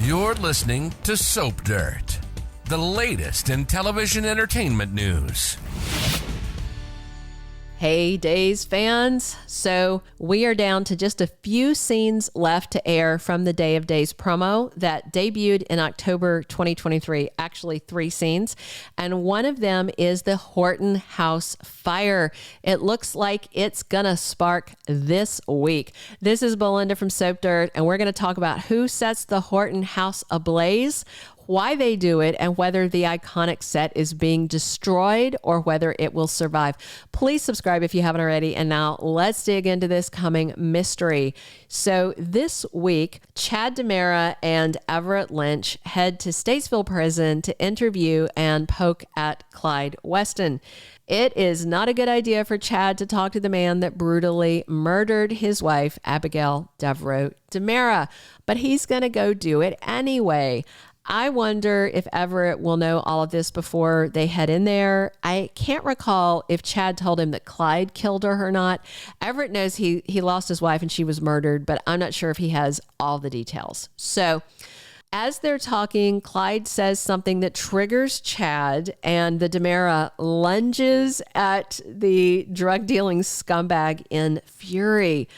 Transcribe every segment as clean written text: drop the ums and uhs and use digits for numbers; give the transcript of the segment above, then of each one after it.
You're listening to Soap Dirt, the latest in television entertainment news. Hey, Days fans. So we are down to just a few scenes left to air from the Day of Days promo that debuted in October 2023. Actually, 3 scenes. And one of them is the Horton House fire. It looks like it's gonna spark this week. This is Belinda from Soap Dirt, and we're gonna talk about who sets the Horton House ablaze, why they do it, and whether the iconic set is being destroyed or whether it will survive. Please subscribe if you haven't already. And now let's dig into this coming mystery. So this week, Cady DiMera and Everett Lynch head to Statesville Prison to interview and poke at Clyde Weston. It is not a good idea for Chad to talk to the man that brutally murdered his wife, Abigail Deveraux DiMera, but he's going to go do it anyway. I wonder if Everett will know all of this before they head in there. I can't recall if Chad told him that Clyde killed her or not. Everett knows he lost his wife and she was murdered, but I'm not sure if he has all the details. So as they're talking, Clyde says something that triggers Chad, and the DiMera lunges at the drug-dealing scumbag in fury.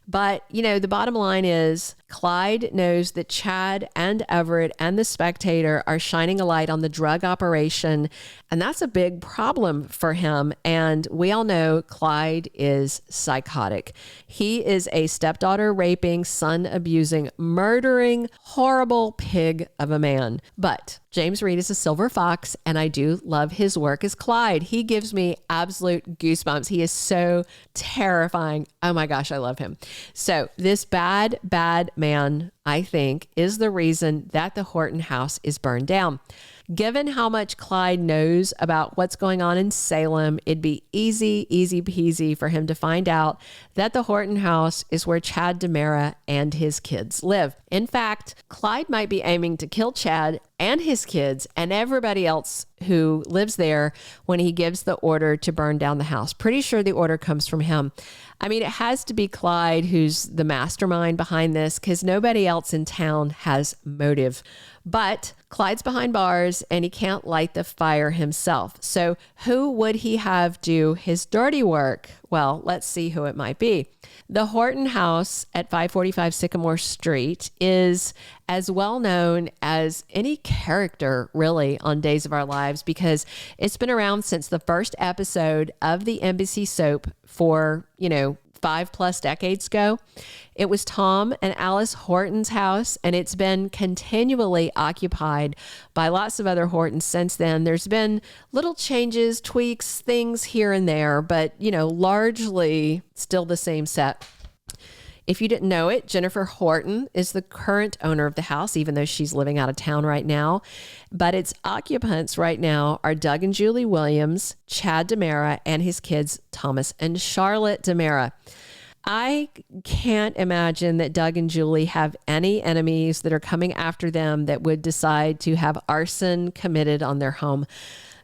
But, you know, the bottom line is Clyde knows that Chad and Everett and the Spectator are shining a light on the drug operation, and that's a big problem for him. And we all know Clyde is psychotic. He is a stepdaughter raping, son abusing, murdering, horrible pig of a man. But James Reed is a silver fox, and I do love his work as Clyde. He gives me absolute goosebumps. He is so terrifying. Oh my gosh, I love him. So this bad man, I think, is the reason that the Horton House is burned down. Given how much Clyde knows about what's going on in Salem, it'd be easy peasy for him to find out that the Horton House is where Cady DiMera and his kids live. In fact, Clyde might be aiming to kill Chad and his kids and everybody else who lives there when he gives the order to burn down the house. Pretty sure the order comes from him. I mean, it has to be Clyde who's the mastermind behind this, because nobody else in town has motive. But Clyde's behind bars and he can't light the fire himself. So who would he have do his dirty work? Well, let's see who it might be. The Horton House at 545 Sycamore Street is as well known as any character really on Days of Our Lives, because it's been around since the first episode of the NBC soap for, 5+ decades ago. It was Tom and Alice Horton's house, and it's been continually occupied by lots of other Hortons since then. There's been little changes, tweaks, things here and there, but, largely still the same set. If you didn't know it, Jennifer Horton is the current owner of the house, even though she's living out of town right now. But its occupants right now are Doug and Julie Williams, Cady DiMera, and his kids, Thomas and Charlotte DiMera. I can't imagine that Doug and Julie have any enemies that are coming after them that would decide to have arson committed on their home.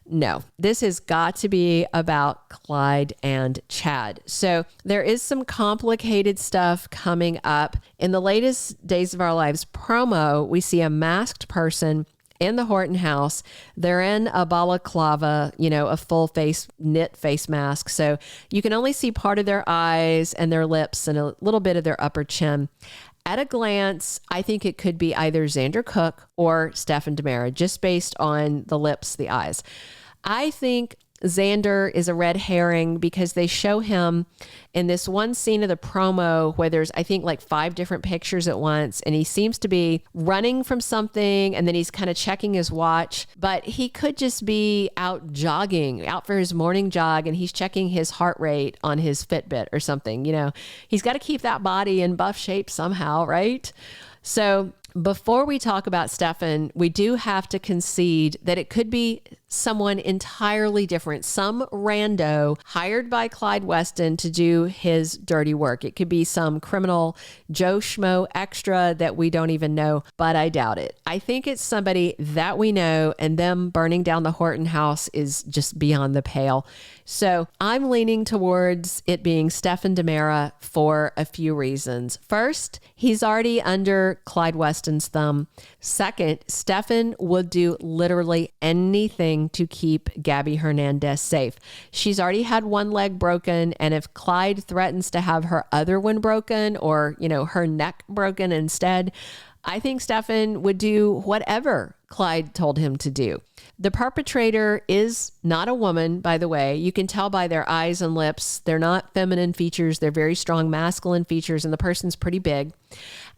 No, this has got to be about Clyde and Chad. So there is some complicated stuff coming up. In the latest Days of Our Lives promo, we see a masked person in the Horton House. They're in a balaclava, a full face knit face mask. So you can only see part of their eyes and their lips and a little bit of their upper chin. At a glance, I think it could be either Xander Cook or Stefan DiMera, just based on the lips, the eyes. I think Xander is a red herring because they show him in this one scene of the promo where there's, I think, like 5 different pictures at once, and he seems to be running from something, and then he's kind of checking his watch, but he could just be out jogging, out for his morning jog, and he's checking his heart rate on his Fitbit or something. He's got to keep that body in buff shape somehow, right? So before we talk about Stefan, we do have to concede that it could be someone entirely different, some rando hired by Clyde Weston to do his dirty work. It could be some criminal Joe Schmo extra that we don't even know, but I doubt it. I think it's somebody that we know, and them burning down the Horton House is just beyond the pale. So I'm leaning towards it being Stefan DiMera for a few reasons. First, he's already under Clyde Weston's thumb. Second, Stefan would do literally anything to keep Gabby Hernandez safe. She's already had one leg broken, and if Clyde threatens to have her other one broken, or, her neck broken instead, I think Stefan would do whatever Clyde told him to do. The perpetrator is not a woman, by the way. You can tell by their eyes and lips. They're not feminine features. They're very strong masculine features, and the person's pretty big.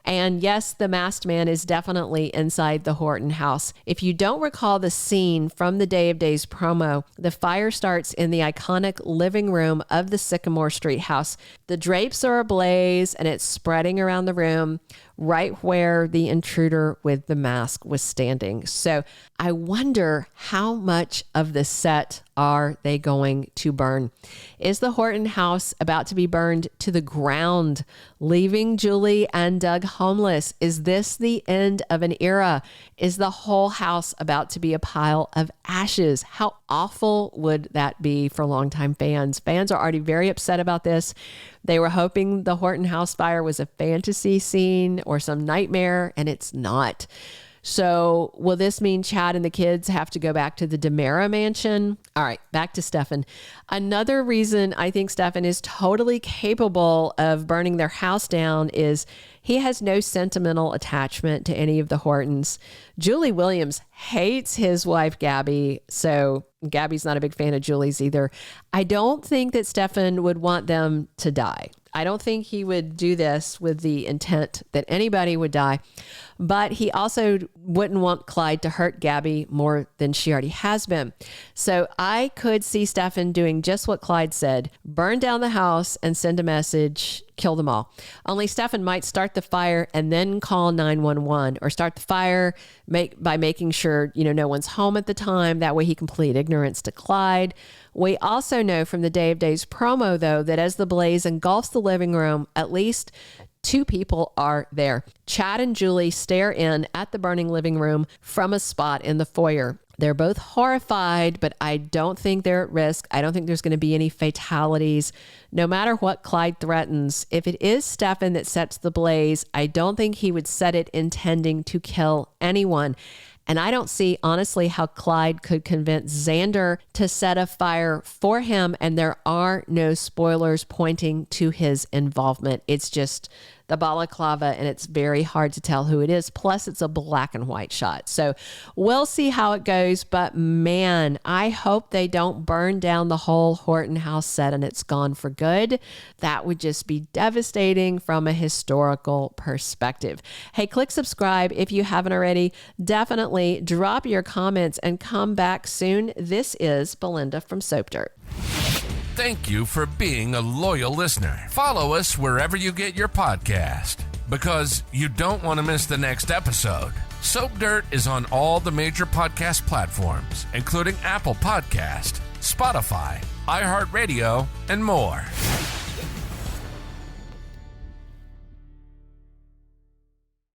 And yes, the masked man is definitely inside the Horton house. If you don't recall the scene from the Day of Days promo, the fire starts in the iconic living room of the Sycamore Street house. The drapes are ablaze, and it's spreading around the room right where the intruder with the mask was standing. So I wonder how much of the set are they going to burn? Is the Horton house about to be burned to the ground, leaving Julie and Doug homeless? Is this the end of an era? Is the whole house about to be a pile of ashes? How awful would that be for longtime fans? Fans are already very upset about this. They were hoping the Horton house fire was a fantasy scene or some nightmare, and it's not. So will this mean Chad and the kids have to go back to the DiMera mansion? All right, back to Stefan. Another reason I think Stefan is totally capable of burning their house down is he has no sentimental attachment to any of the Hortons. Julie Williams hates his wife, Gabby, so Gabby's not a big fan of Julie's either. I don't think that Stefan would want them to die. I don't think he would do this with the intent that anybody would die, but he also wouldn't want Clyde to hurt Gabby more than she already has been. So I could see Stefan doing just what Clyde said, burn down the house and send a message, kill them all. Only Stefan might start the fire and then call 911, or start the fire by making sure, no one's home at the time. That way he can plead ignorance to Clyde. We also know from the Day of Days promo, though, that as the blaze engulfs the living room, at least two people are there. Chad and Julie stare in at the burning living room from a spot in the foyer. They're both horrified, but I don't think they're at risk. I don't think there's going to be any fatalities. No matter what Clyde threatens, if it is Stefan that sets the blaze, I don't think he would set it intending to kill anyone. And I don't see, honestly, how Clyde could convince Xander to set a fire for him. And there are no spoilers pointing to his involvement. It's just the balaclava, and it's very hard to tell who it is. Plus, it's a black and white shot. So we'll see how it goes. But man, I hope they don't burn down the whole Horton house set and it's gone for good. That would just be devastating from a historical perspective. Hey, click subscribe if you haven't already. Definitely drop your comments and come back soon. This is Belinda from Soap Dirt. Thank you for being a loyal listener. Follow us wherever you get your podcast, because you don't want to miss the next episode. Soap Dirt is on all the major podcast platforms, including Apple Podcast, Spotify, iHeartRadio, and more.